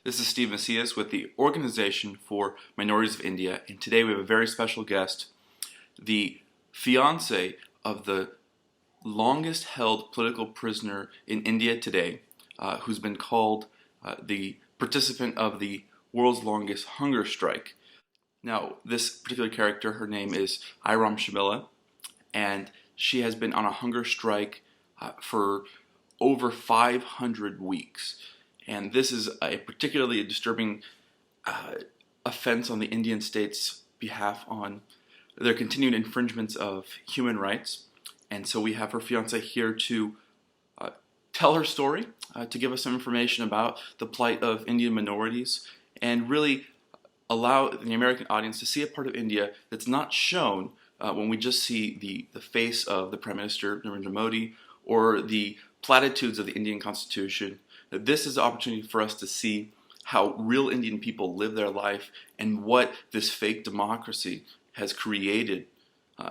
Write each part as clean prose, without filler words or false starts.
This is Steve Macias with the Organization for Minorities of India, and today we have a very special guest, the fiancé of the longest held political prisoner in India today, who's been called the participant of the world's longest hunger strike. Now, this particular character, her name is Irom Sharmila, and she has been on a hunger strike for over 500 weeks. And this is a particularly disturbing offense on the Indian state's behalf on their continued infringements of human rights. And so we have her fiancé here to tell her story, to give us some information about the plight of Indian minorities, and really allow the American audience to see a part of India that's not shown when we just see the face of the Prime Minister Narendra Modi or the platitudes of the Indian Constitution. That this is the opportunity for us to see how real Indian people live their life and what this fake democracy has created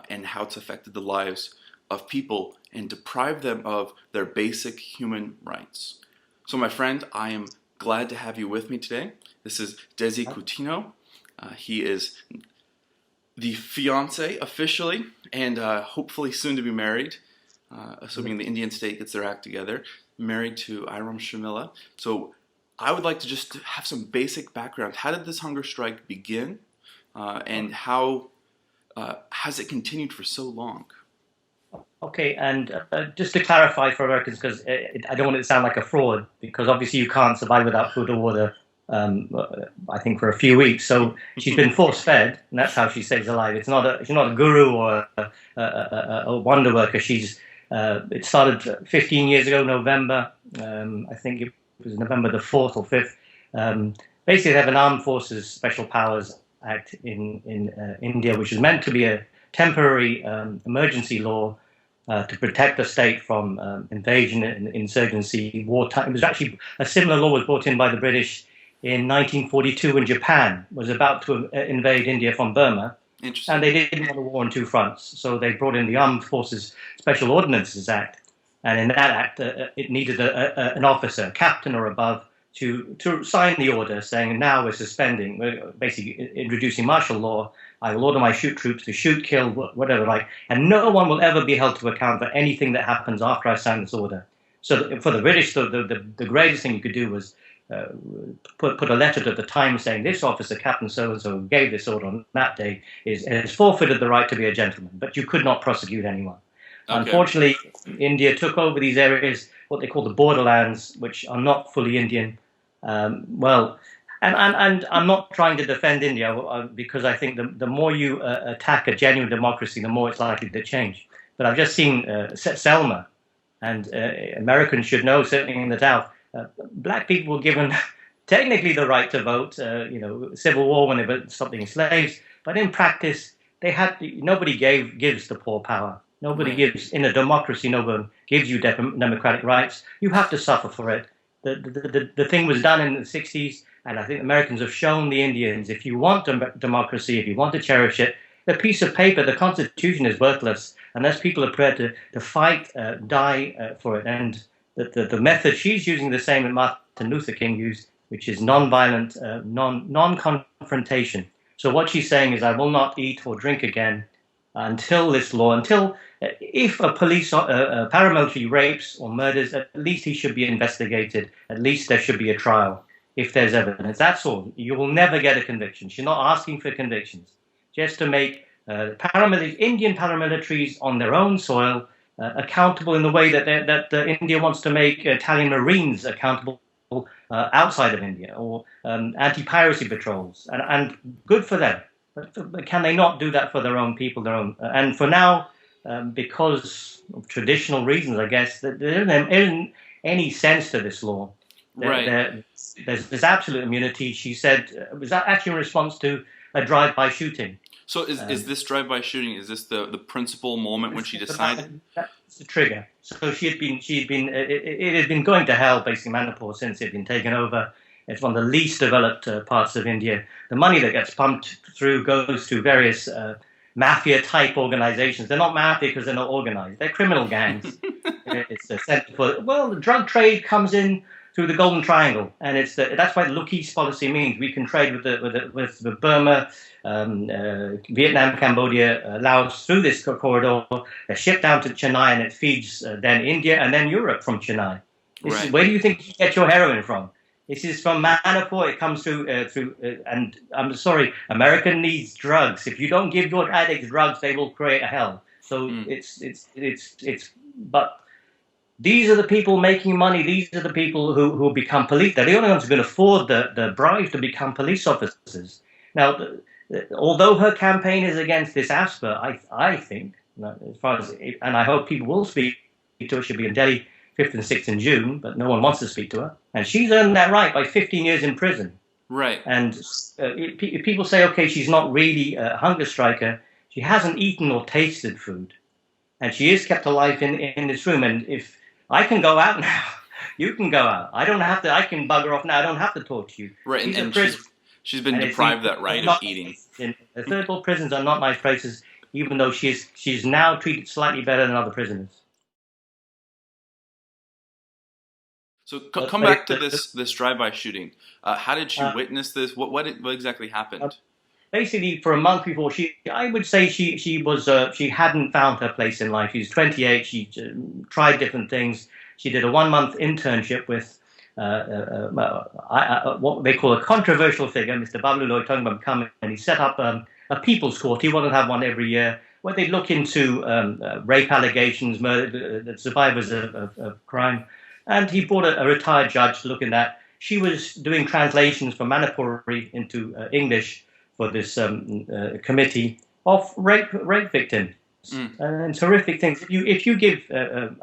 and how it's affected the lives of people and deprived them of their basic human rights. So my friend, I am glad to have you with me today. This is Desmond Coutinho. He is the fiancé officially and hopefully soon to be married, assuming the Indian state gets their act together, married to Irom Sharmila. So I would like to just have some basic background. How did this hunger strike begin, and how has it continued for so long? Okay, and just to clarify for Americans, because I don't want it to sound like a fraud, because obviously you can't survive without food or water, I think, for a few weeks. So she's been force-fed, and that's how she stays alive. She's not a guru or a wonder worker. It started 15 years ago, November. I think it was November the 4th or 5th. Basically, they have an Armed Forces Special Powers Act in India, which is meant to be a temporary emergency law to protect the state from invasion and insurgency, wartime. It was actually a similar law was brought in by the British in 1942 when Japan was about to invade India from Burma. And they didn't want a war on two fronts, so they brought in the Armed Forces Special Ordinances Act. And in that act, it needed an officer, a captain or above, to sign the order saying, now we're basically introducing martial law. I will order my troops to shoot, kill, whatever, and no one will ever be held to account for anything that happens after I sign this order. So for the British, the greatest thing you could do was put a letter to the Times saying this officer, Captain so-and-so, who gave this order on that day, has forfeited the right to be a gentleman, but you could not prosecute anyone. Okay. Unfortunately, India took over these areas, what they call the borderlands, which are not fully Indian. And I'm not trying to defend India because I think the more you attack a genuine democracy, the more it's likely to change. But I've just seen Selma, and Americans should know, certainly in the South, black people were given technically the right to vote, Civil War when they were stopping slaves, but in practice, nobody gives the poor power. Nobody gives, in a democracy, no one gives you democratic rights. You have to suffer for it. The thing was done in the 60s, and I think Americans have shown the Indians, if you want democracy, if you want to cherish it, the piece of paper, the Constitution, is worthless unless people are prepared to fight, die for it. And the method she's using, the same that Martin Luther King used, which is non-violent, non-confrontation. So what she's saying is, I will not eat or drink again until if a police paramilitary rapes or murders, at least he should be investigated. At least there should be a trial if there's evidence. That's all. You will never get a conviction. She's not asking for convictions, just to make Indian paramilitaries on their own soil accountable in the way that India wants to make Italian Marines accountable outside of India, or anti-piracy patrols, and good for them. But can they not do that for their own people, and for now, because of traditional reasons, I guess, that there isn't any sense to this law. There's absolute immunity. She said it was actually in response to a drive-by shooting. So is this drive-by shooting? Is this the principal moment when she decided? That's the trigger. So it had been going to hell, basically, Manipur, since it had been taken over. It's one of the least developed parts of India. The money that gets pumped through goes to various mafia-type organizations. They're not mafia because they're not organized. They're criminal gangs. It's a center for, the drug trade comes in through the Golden Triangle, and that's why the Look East policy means we can trade with Burma, Vietnam, Cambodia, Laos through this corridor. They're shipped down to Chennai, and it feeds then India and then Europe from Chennai. This is, where do you think you get your heroin from? This is from Manipur. It comes through, and I'm sorry, America needs drugs. If you don't give your addicts drugs, they will create a hell. So but these are the people making money. These are the people who become police. They're the only ones who can afford the bribes to become police officers. Now, although her campaign is against this AFSPA, I think, as far as, and I hope people will speak to her. She'll be in Delhi 5th and 6th in June, but no one wants to speak to her. And she's earned that right by 15 years in prison. Right. And if people say, okay, she's not really a hunger striker, she hasn't eaten or tasted food. And she is kept alive in this room. And if I can go out now, you can go out. I don't have to, I can bugger off now. I don't have to talk to you. Right. And she's been deprived that right of eating. The third world prisons are not nice places, even though she's now treated slightly better than other prisoners. So come back to this drive-by shooting. How did she witness this? What exactly happened? Basically, for a month before, I would say she hadn't found her place in life. She's 28. She tried different things. She did a 1-month internship with what they call a controversial figure, Mr. Bablu Loy Tongbam Kam, and he set up a people's court. He wanted to have one every year where they look into rape allegations, murder, the survivors of crime. And he brought a retired judge to look in that. She was doing translations from Manipuri into English for this committee of rape victims. And horrific things. If you give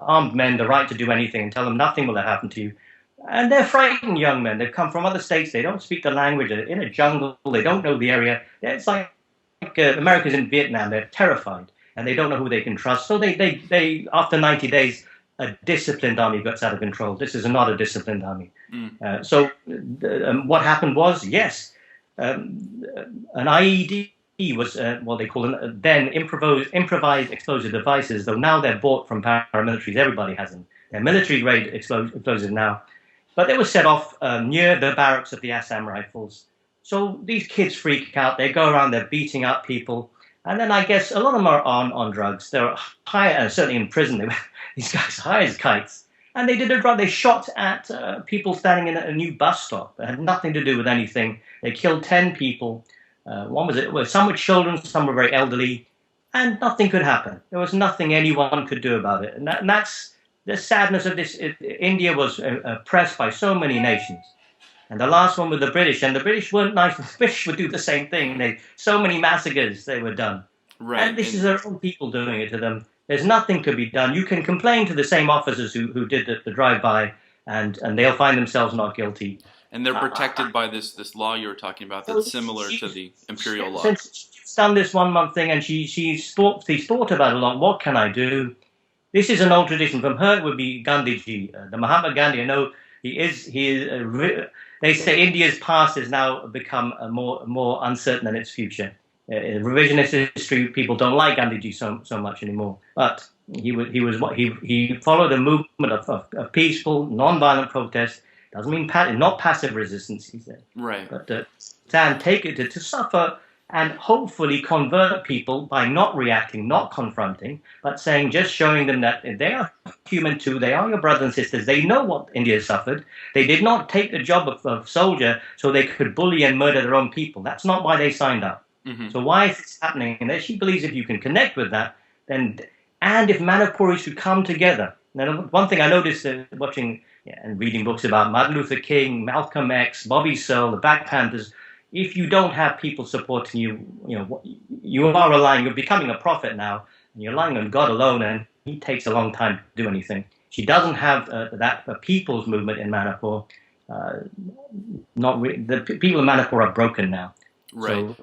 armed men the right to do anything and tell them nothing will happen to you, and they're frightened young men. They've come from other states. They don't speak the language. They're in a jungle. They don't know the area. It's like Americans in Vietnam. They're terrified, and they don't know who they can trust. So they after 90 days, a disciplined army gets out of control. This is not a disciplined army. So what happened was, yes, an IED was what they call then improvised explosive devices, though now they're bought from paramilitaries. Everybody has them. They're military-grade explosives now. But they were set off near the barracks of the Assam Rifles. So these kids freak out. They go around, they're beating up people. And then I guess a lot of them are on drugs. They're high, certainly in prison, these guys high as kites. And they did a drug. They shot at people standing in a new bus stop. It had nothing to do with anything. They killed 10 people. Some were children, some were very elderly. And nothing could happen. There was nothing anyone could do about it. And that's the sadness of this. India was oppressed by so many nations. And the last one was the British, and the British weren't nice. The British would do the same thing. So many massacres they were done. Right. And this is their own people doing it to them. There's nothing to be done. You can complain to the same officers who did the drive-by, and they'll find themselves not guilty. And they're protected by this law you were talking about that's similar to the imperial law. Since she's done this 1-month thing, and she's thought about it a lot. What can I do? This is an old tradition. From her, it would be Gandhiji, the Mahatma Gandhi. I know he is. They say India's past has now become more uncertain than its future. Revisionist history, people don't like Gandhiji so much anymore. But he followed a movement of peaceful, non-violent protest. Doesn't mean not passive resistance, he said. Right. But take it to suffer and hopefully convert people by not reacting, not confronting, but just showing them that they are human too. They are your brothers and sisters. They know what India suffered. They did not take the job of soldier so they could bully and murder their own people. That's not why they signed up. Mm-hmm. So why is this happening? And she believes if you can connect with that, and if Manipuris should come together. Now, one thing I noticed watching and reading books about Martin Luther King, Malcolm X, Bobby Searle, the Black Panthers, if you don't have people supporting you, you're becoming a prophet now, and you're relying on God alone, and he takes a long time to do anything. She doesn't have that people's movement in Manipur. The people in Manipur are broken now. Right. So,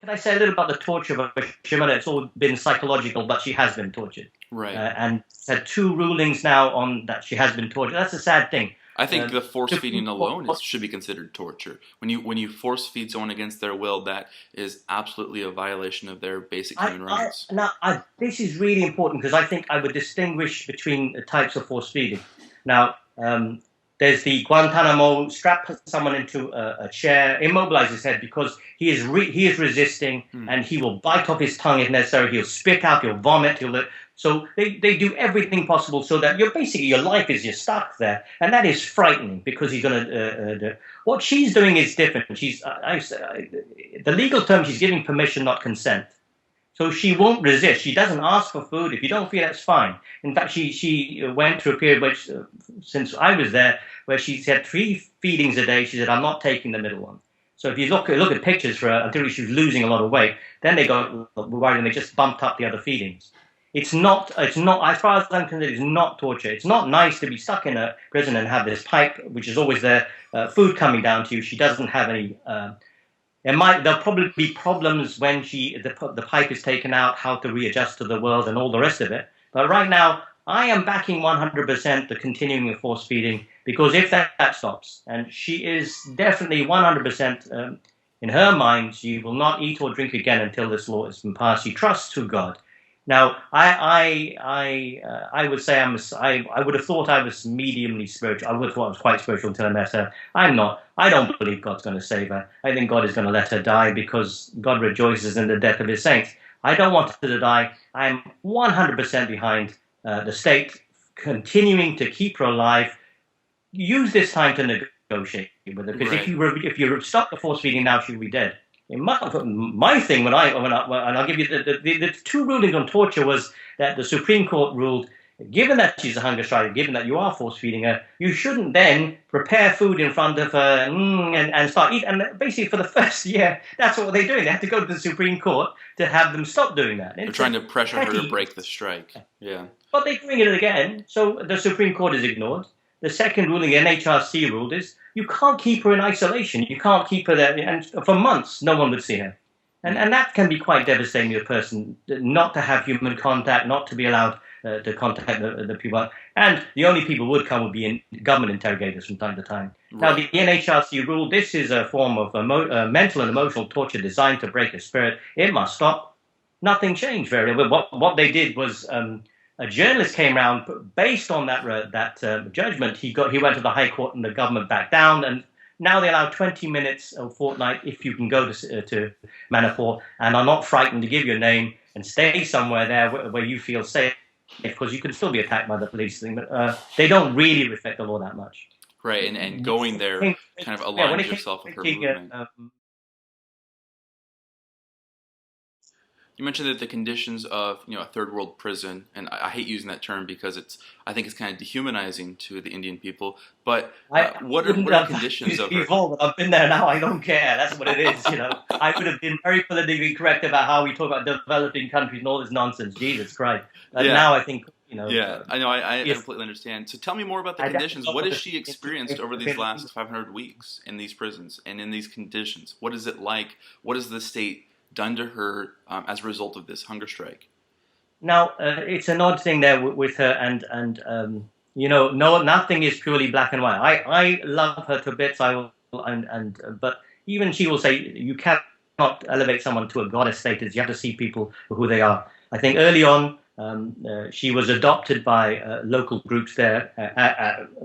can I say a little about the torture of Sharmila? It's all been psychological, but she has been tortured. Right. And had 2 rulings now on that she has been tortured. That's a sad thing. I think the force to feeding alone should be considered torture. When you force feed someone against their will, that is absolutely a violation of their basic human rights. This is really important because I think I would distinguish between the types of force feeding. Now, there's the Guantanamo, strap someone into a chair, immobilize his head because he is resisting, and he will bite off his tongue if necessary. He'll spit out, he'll vomit, so they do everything possible so that your life is just stuck there, and that is frightening because he's going to. What she's doing is different. The legal term, she's giving permission, not consent. So she won't resist. She doesn't ask for food. If you don't feed, that's fine. In fact, she went through a period which, since I was there, where she said 3 feedings a day. She said, I'm not taking the middle one. So if you look at pictures for her, until she was losing a lot of weight, then they got worried and they just bumped up the other feedings. It's not, as far as I'm concerned, it's not torture. It's not nice to be stuck in a prison and have this pipe, which is always there, food coming down to you. She doesn't have any... There'll probably be problems when the pipe is taken out, how to readjust to the world and all the rest of it. But right now, I am backing 100% the continuing of force feeding, because if that stops, and she is definitely 100% in her mind, she will not eat or drink again until this law has been passed. She trusts to God. Now, I would say I would have thought I was mediumly spiritual. I would have thought I was quite spiritual until I met her. I'm not. I don't believe God's going to save her. I think God is going to let her die because God rejoices in the death of his saints. I don't want her to die. I'm 100% behind the state continuing to keep her alive. Use this time to negotiate with her, because if you stop the force feeding now, she'll be dead. My thing, and I'll give you the 2 rulings on torture was that the Supreme Court ruled, given that she's a hunger striker, given that you are force feeding her, you shouldn't then prepare food in front of her and start eating. And basically, for the first year, that's what they're doing. They have to go to the Supreme Court to have them stop doing that. They're trying to pressure her to break the strike. Yeah, but they're doing it again. So the Supreme Court is ignored. The second ruling, the NHRC ruled, is you can't keep her in isolation. You can't keep her there. And for months, no one would see her. And that can be quite devastating to a person, not to have human contact, not to be allowed to contact the people. And the only people who would come would be government interrogators from time to time. Right. Now, the NHRC ruled this is a form of mental and emotional torture designed to break a spirit. It must stop. Nothing changed very well. What they did was... a journalist came around based on that judgment. He went to the High Court and the government backed down, and now they allow 20 minutes a fortnight if you can go to Manipur and are not frightened to give your name and stay somewhere there where you feel safe, because you can still be attacked by the police. But they don't really respect the law that much. Right, and going there kind of aligns yourself with her movement. You mentioned that the conditions of a third world prison, and I hate using that term because I think it's kind of dehumanizing to the Indian people. But what are the conditions of her? I've been there now. I don't care. That's what it is. I would have been very politically correct about how we talk about developing countries and all this nonsense. Jesus Christ! Now I think Yeah, I know. I completely understand. So tell me more about the conditions. What has she experienced over these last 500 weeks in these prisons and in these conditions? What is it like? What is the state done to her as a result of this hunger strike? Now, it's an odd thing there with her, and nothing is purely black and white. I love her to bits. But even she will say you cannot elevate someone to a goddess status. You have to see people for who they are. I think early on she was adopted by local groups there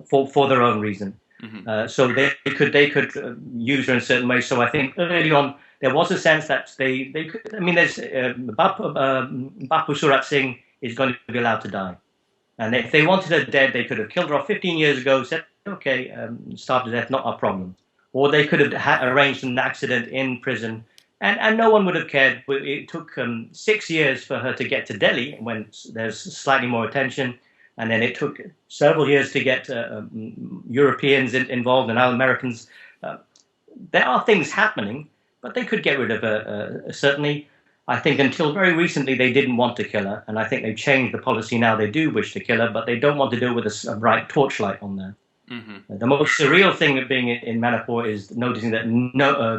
for their own reason. Mm-hmm. So they could use her in certain ways. So I think early on, there was a sense that they could. I mean, there's Bapu Surat Singh is going to be allowed to die, and if they wanted her dead, they could have killed her off 15 years ago. Said, okay, starved to death, not our problem. Or they could have arranged an accident in prison, and no one would have cared. It took 6 years for her to get to Delhi, when there's slightly more attention, and then it took several years to get Europeans involved and now Americans. There are things happening. But they could get rid of her, certainly. I think until very recently they didn't want to kill her, and I think they've changed the policy now. They do wish to kill her, but they don't want to do it with a bright torchlight on there. Mm-hmm. The most surreal thing of being in Manipur is noticing that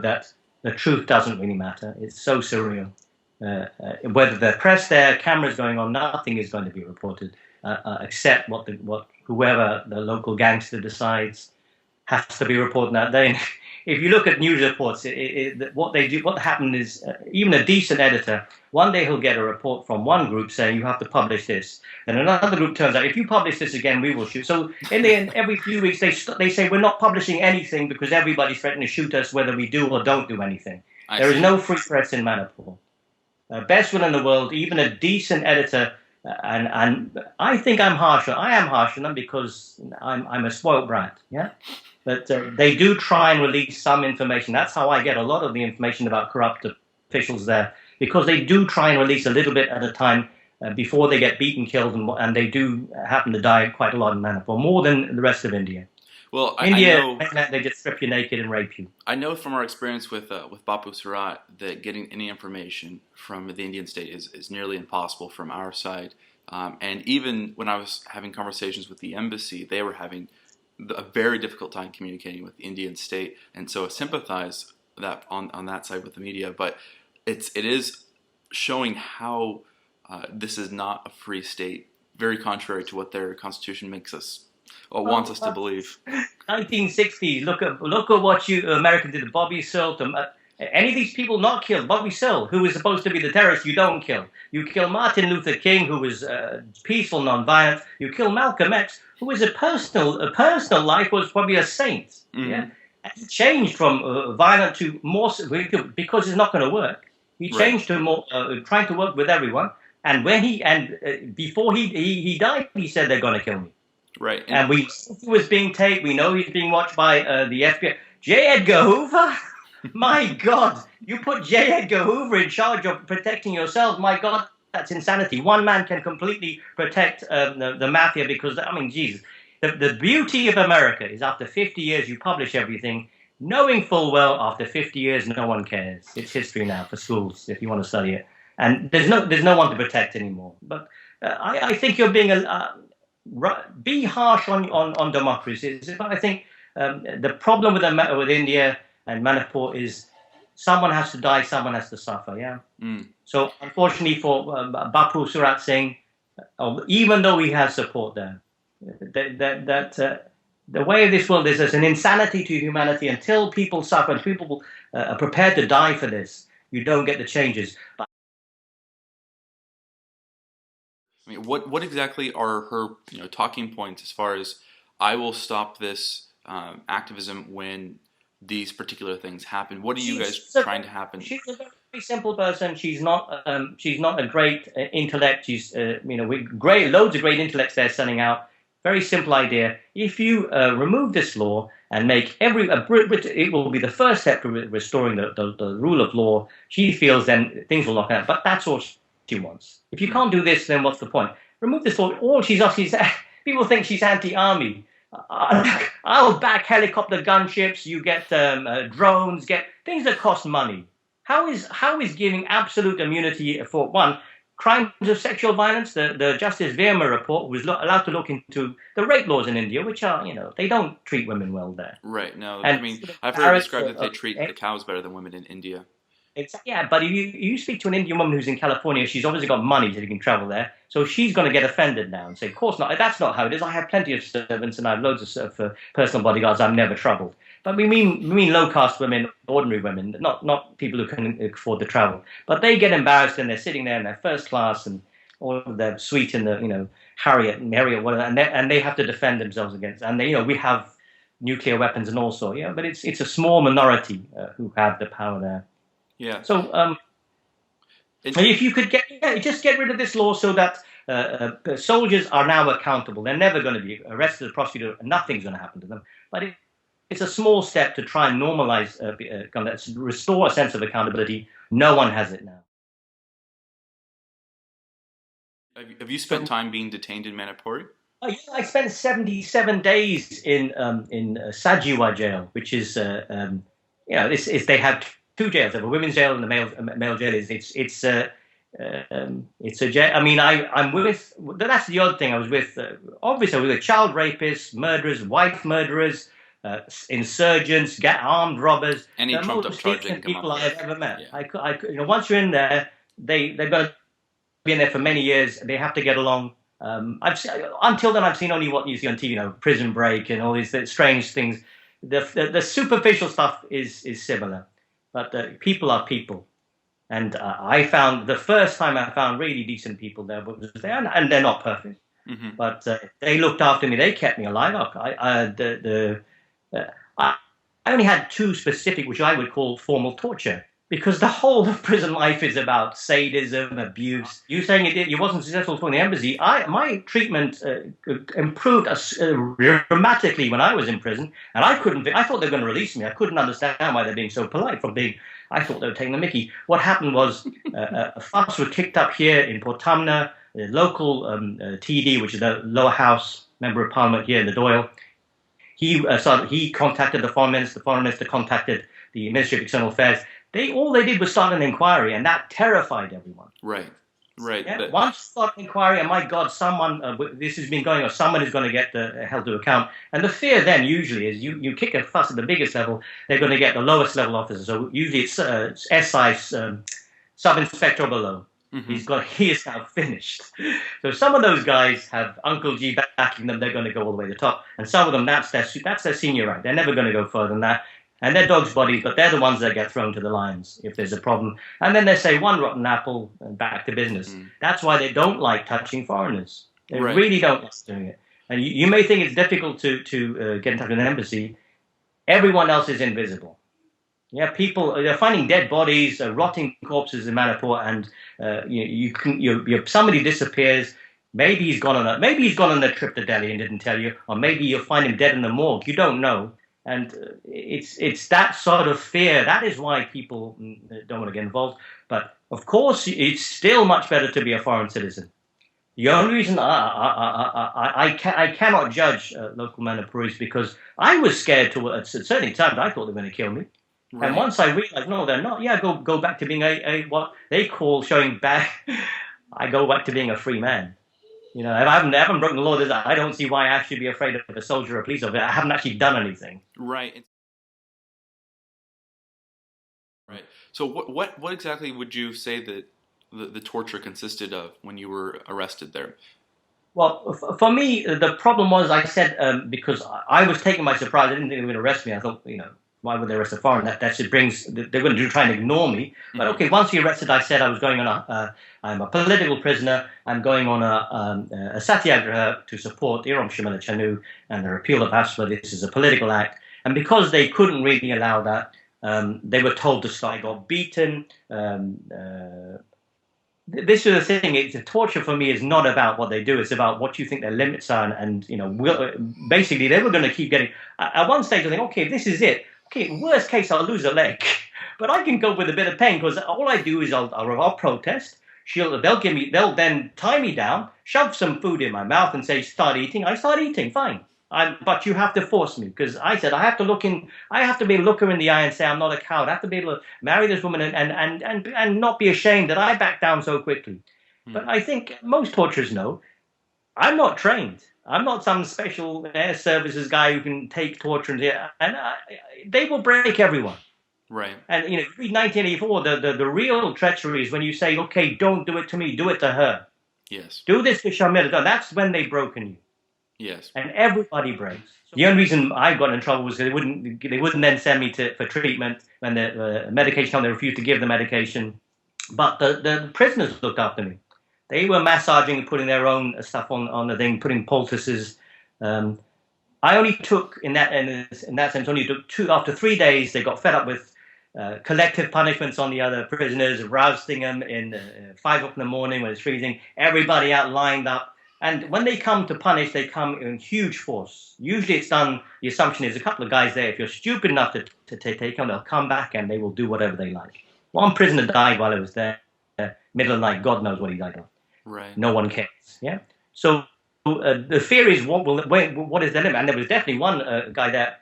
that the truth doesn't really matter. It's so surreal. Whether the press there, cameras going on, nothing is going to be reported. accept what whoever the local gangster decides has to be reporting that day. If you look at news reports, what happened is even a decent editor, one day he'll get a report from one group saying you have to publish this, and another group turns out if you publish this again, we will shoot. So in the end, every few weeks they say we're not publishing anything because everybody's threatening to shoot us whether we do or don't do anything. There is no free press in Manipur. Best one in the world, even a decent editor, and I think I am harsh on them because I'm a spoiled brat, yeah. But they do try and release some information. That's how I get a lot of the information about corrupt officials there, because they do try and release a little bit at a time before they get beaten, killed, and they do happen to die quite a lot in Manipur, more than the rest of India. Well, India, I know, they just strip you naked and rape you. I know from our experience with Bapu Surat that getting any information from the Indian state is nearly impossible from our side. And even when I was having conversations with the embassy, they were having a very difficult time communicating with the Indian state, and so I sympathize that on that side with the media. But it is showing how this is not a free state, very contrary to what their constitution makes us or wants us to believe. 1960s. Look at what America did to Bobby Seale. Any of these people not killed. Bobby Seale, who was supposed to be the terrorist, you don't kill. You kill Martin Luther King, who was peaceful, non-violent. You kill Malcolm X, who was a personal life, was probably a saint. Mm-hmm. Yeah, and he changed from violent to more because it's not going to work. He changed to more trying to work with everyone. And when before he died, he said they're going to kill me. Right. And he was being taped. We know he's being watched by the FBI. J. Edgar Hoover. My God, you put J. Edgar Hoover in charge of protecting yourselves. My God, that's insanity. One man can completely protect the mafia because, I mean, Jesus. The beauty of America is after 50 years you publish everything, knowing full well after 50 years no one cares. It's history now for schools if you want to study it. And there's no one to protect anymore. But I think you're being be harsh on democracies. I think the problem with India and Manipur is someone has to die, someone has to suffer, yeah? Mm. So unfortunately for Bapu Surat Singh, even though he has support there, the way of this world is there's an insanity to humanity. Until people suffer, and people are prepared to die for this, you don't get the changes. But I mean, what exactly are her talking points as far as I will stop this activism when these particular things happen? What are you guys trying to happen? She's a very simple person. She's not a great intellect. She's with loads of great intellects they're sending out. Very simple idea. If you remove this law and make it will be the first step to restoring the rule of law. She feels then things will knock out. But that's all she wants. If you can't do this, then what's the point? Remove this law. All she's people think she's anti-army. I'll back helicopter gunships. You get drones, get things that cost money. How is giving absolute immunity for one crimes of sexual violence? The Justice Verma report was allowed to look into the rape laws in India, which are they don't treat women well there. Right. No, I mean I've heard it described that they treat the cows better than women in India. Yeah, but if you speak to an Indian woman who's in California, she's obviously got money so she can travel there. So she's going to get offended now and say, of course not. That's not how it is. I have plenty of servants and I have loads of personal bodyguards. I'm never troubled. But we mean low-caste women, ordinary women, not people who can afford to travel. But they get embarrassed and they're sitting there in their first class and all of their suite in the Harriet, whatever, and they have to defend themselves against. And we have nuclear weapons and all sorts. Yeah, but it's a small minority who have the power there. Yeah. So if you could just get rid of this law so that soldiers are now accountable. They're never going to be arrested or prosecuted. Nothing's going to happen to them. But it's a small step to try and normalize, restore a sense of accountability. No one has it now. Have you spent time being detained in Manipur? Yeah, I spent 77 days in Sajiwa jail, which is they have two jails. They have a women's jail and the male jail. It's a jail. I mean, I'm with. That's the odd thing. I was with. Obviously, I was with child rapists, murderers, wife murderers, insurgents, armed robbers. Any trumped up charging people I've ever met. Yeah. Once you're in there, they're going to be in there for many years. They have to get along. Until then, I've seen only what you see on TV, Prison Break and all these strange things. The superficial stuff is similar, but people are people. And I found the first time I found really decent people there was there, and they're not perfect, but they looked after me. They kept me alive. I only had two specific, which I would call formal torture, because the whole of prison life is about sadism, abuse. You saying you wasn't successful for the embassy. My treatment improved dramatically when I was in prison, and I thought they were going to release me. I couldn't understand why they're being so polite. I thought they were taking the mickey. What happened was a fuss was kicked up here in Port Tamna. The local TD, which is the lower house member of parliament here in the Doyle, he contacted the foreign minister. The foreign minister contacted the Ministry of External Affairs. All they did was start an inquiry, and that terrified everyone. Right. Yeah? Once you start an inquiry, and my God, this has been going on, someone is going to get held to account. And the fear then usually is you kick a fuss at the biggest level, they're going to get the lowest level officer. So usually it's SI, sub-inspector or below. He is now finished. So some of those guys have Uncle G backing them. They're going to go all the way to the top. And some of them, that's their senior rank. They're never going to go further than that. And they're dog's bodies, but they're the ones that get thrown to the lions if there's a problem. And then they say one rotten apple and back to business. That's why they don't like touching foreigners. They really don't like doing it. And you may think it's difficult to get in touch with an embassy. Everyone else is invisible. Yeah, they're finding dead bodies, rotting corpses in Manipur, and somebody disappears. Maybe he's gone on a trip to Delhi and didn't tell you, or maybe you'll find him dead in the morgue. You don't know. And it's that sort of fear. That is why people don't want to get involved. But of course, it's still much better to be a foreign citizen. The only reason I cannot judge local Manipuris because I was scared at certain times. I thought they were going to kill me. Right. And once I realized, no, they're not. Yeah, go back to being a what they call showing back. I go back to being a free man. If I haven't broken the law, I don't see why I should be afraid of a soldier or a police officer. I haven't actually done anything. Right. Right. So what exactly would you say that the torture consisted of when you were arrested there? Well, for me, the problem was I said because I was taken by surprise. I didn't think they were going to arrest me. I thought, why would they arrest a foreign? That should they're going to try and ignore me. But okay, once you arrested, I said I was going on I'm a political prisoner. I'm going on a satyagraha to support Irom Chanu and the repeal of AFSPA. This is a political act. And because they couldn't really allow that, they were told to stop. I got beaten. This is the thing. The torture for me is not about what they do. It's about what you think their limits are. And basically, they were going to keep getting. At one stage, I think, okay, this is it. Okay, worst case, I'll lose a leg, but I can go with a bit of pain because all I do is I'll protest. They'll then tie me down, shove some food in my mouth, and say, "Start eating." I start eating, fine. But you have to force me because I said I have to be able to look her in the eye and say I'm not a coward. I have to be able to marry this woman and not be ashamed that I backed down so quickly. But I think most torturers know I'm not trained. I'm not some special air services guy who can take torture and they will break everyone. Right. And read 1984. The real treachery is when you say, okay, don't do it to me, do it to her. Yes. Do this to Sharmila. That's when they've broken you. Yes. And everybody breaks. The only reason I got in trouble was they wouldn't then send me for treatment when the medication. They refused to give the medication, but the prisoners looked after me. They were massaging and putting their own stuff on the thing, putting poultices. I only took, in that sense, only took two. After 3 days, they got fed up with collective punishments on the other prisoners, rousting them in 5 o'clock in the morning when it's freezing, everybody out lined up. And when they come to punish, they come in huge force. Usually it's done, the assumption is a couple of guys there. If you're stupid enough to take them, they'll come back and they will do whatever they like. One prisoner died while I was there, middle of the night. God knows what he died of. Right. No one cares. Yeah. So the fear is what is the limit? And there was definitely one guy there,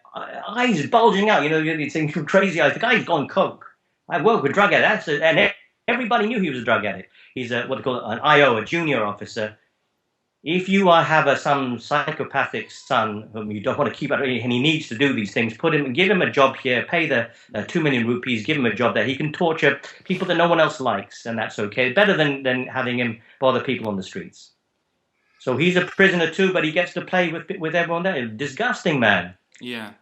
eyes bulging out. You're saying crazy eyes. The guy's gone coke. I work with drug addicts, and everybody knew he was a drug addict. He's what they call an IO, a junior officer. If you have some psychopathic son whom you don't want to keep out, and he needs to do these things, give him a job here, pay the 2 million rupees, give him a job there. He can torture people that no one else likes, and that's okay. Better than having him bother people on the streets. So he's a prisoner too, but he gets to play with everyone there. Disgusting man. Yeah.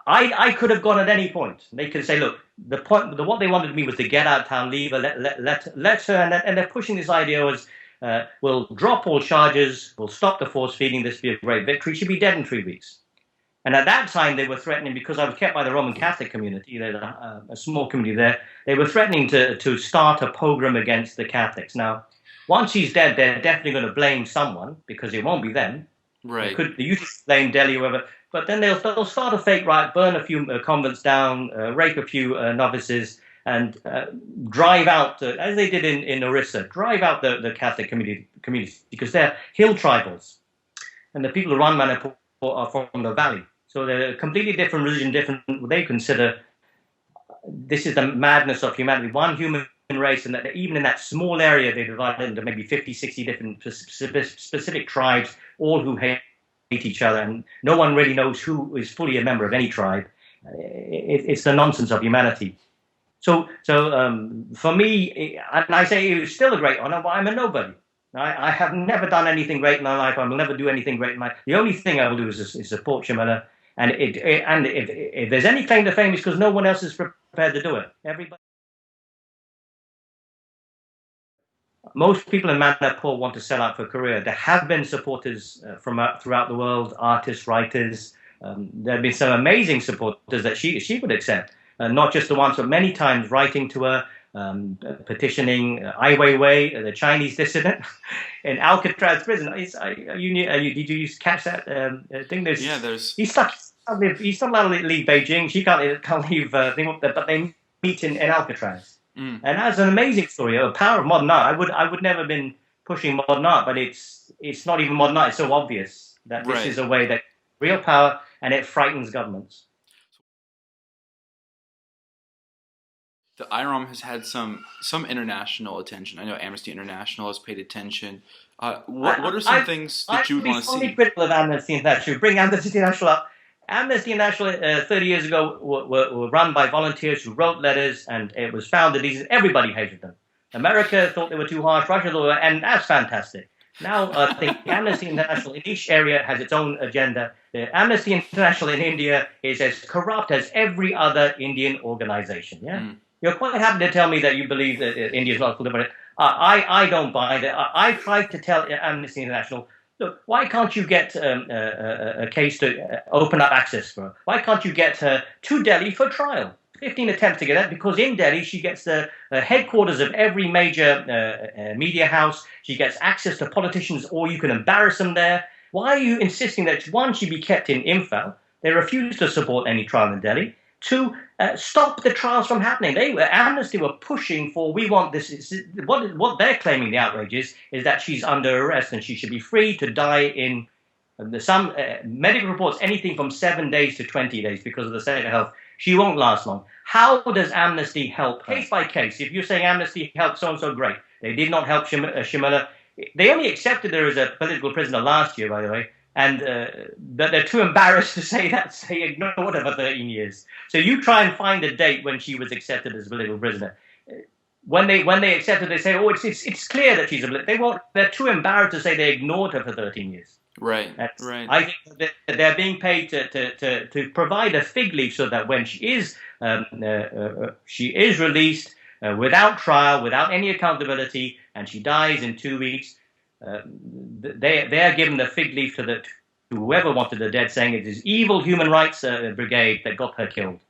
I could have gone at any point. They could say, look, what they wanted me was to get out of town, leave her, let her, and they're pushing this idea as, we'll drop all charges, we'll stop the force feeding, this will be a great victory. She'll be dead in 3 weeks. And at that time, they were threatening, because I was kept by the Roman Catholic community, there's a small community there, they were threatening to start a pogrom against the Catholics. Now, once she's dead, they're definitely going to blame someone, because it won't be them. Right. They usually blame Delhi or whoever, but then they'll start a fake riot, burn a few convents down, rape a few novices, and drive out, as they did in Orissa, drive out the Catholic communities, because they're hill tribals. And the people who run Manipur are from the valley. So they're a completely different religion, they consider this is the madness of humanity. One human race, and that even in that small area, they divide into maybe 50, 60 different specific tribes, all who hate each other, and no one really knows who is fully a member of any tribe. It's the nonsense of humanity. So for me, and I say it was still a great honor, but I'm a nobody. I have never done anything great in my life. I will never do anything great in my life. The only thing I will do is support Sharmila. And if there's any claim to fame, it's because no one else is prepared to do it. Most people in Manipur want to sell out for a career. There have been supporters from throughout the world, artists, writers. There have been some amazing supporters that she would accept. Not just the ones, but many times writing to her, petitioning Ai Weiwei, the Chinese dissident, in Alcatraz prison. Did you catch that thing? He's stuck. He's not allowed to leave Beijing. She can't leave. But they meet in Alcatraz. And that's an amazing story. The power of modern art. I would never have been pushing modern art, but it's not even modern art. It's so obvious that this is a way that real power, and it frightens governments. The Irom has had some international attention. I know Amnesty International has paid attention. What are some things that you would want to see? I'm strongly critical of Amnesty International. Bring Amnesty International up. Amnesty International 30 years ago were run by volunteers who wrote letters, and it was found that everybody hated them. America thought they were too harsh, Russia thought, and that's fantastic. Now I think Amnesty International in each area has its own agenda. Amnesty International in India is as corrupt as every other Indian organization. Yeah. You're quite happy to tell me that you believe that India is not full of it. I don't buy that. I tried to tell Amnesty International, look, why can't you get a case to open up access for her? Why can't you get her to Delhi for trial? 15 attempts to get that, because in Delhi she gets the headquarters of every major media house. She gets access to politicians, or you can embarrass them there. Why are you insisting that, one, she be kept in Imphal? They refuse to support any trial in Delhi. Two, stop the trials from happening. Amnesty were pushing for, we want this. What they're claiming the outrage is that she's under arrest and she should be free to die in some medical reports, anything from 7 days to 20 days because of the state of health. She won't last long. How does Amnesty help her? Case by case. If you're saying Amnesty helped so-and-so, great. They did not help Sharmila. They only accepted her as a political prisoner last year, by the way. And they're too embarrassed to say that, so they ignored her for 13 years. So you try and find a date when she was accepted as a political prisoner. When they accept her, they say, oh, it's clear that she's a political. They won't. They're too embarrassed to say they ignored her for 13 years. Right. I think that they're being paid to provide a fig leaf so that when she is released without trial, without any accountability, and she dies in 2 weeks. They are given the fig leaf to whoever wanted her dead, saying it is evil human rights brigade that got her killed.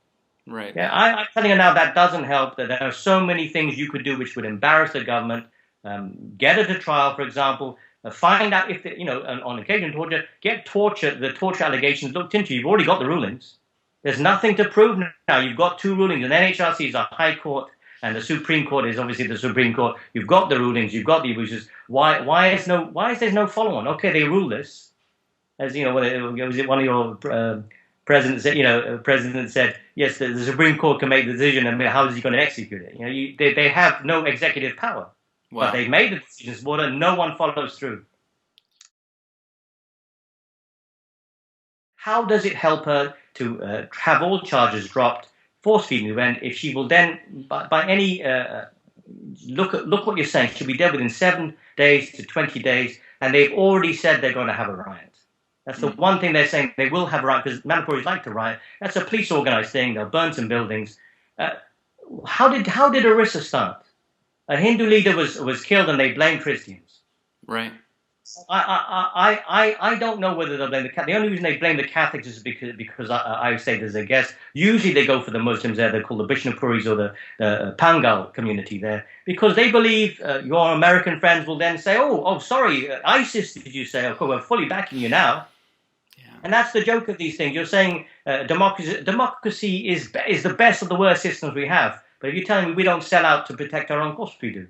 Right. Yeah, I'm telling you now that doesn't help. That there are so many things you could do which would embarrass the government. Get her to trial, for example. Find out if on occasion get the torture allegations looked into. You've already got the rulings. There's nothing to prove now. You've got two rulings. And NHRC is a high court. And the Supreme Court is obviously the Supreme Court. You've got the rulings, you've got the abuses. Why is there no follow-on? Okay, they rule this. As you know, was it one of your presidents said? President said, yes, the Supreme Court can make the decision. I mean, how is he going to execute it? They have no executive power. Wow. But they've made the decisions, and no one follows through. How does it help her to have all charges dropped, force feeding the event, if she will then, by any look what you're saying. Should be dead within 7 days to 20 days, and they've already said they're going to have a riot. That's the one thing they're saying. They will have a riot because Manipuris like to riot. That's a police organized thing. They'll burn some buildings. How did Orissa start? A Hindu leader was killed, and they blamed Christians. Right. I don't know whether they'll blame the Catholics. The only reason they blame the Catholics is because I say there's a guess. Usually they go for the Muslims there. They're called the Bishnupuris or the Pangal community there because they believe your American friends will then say, oh, sorry, ISIS, did you say? Okay, we're fully backing you now. Yeah. And that's the joke of these things. You're saying democracy is the best of the worst systems we have. But if you're telling me we don't sell out to protect our own, of course we do.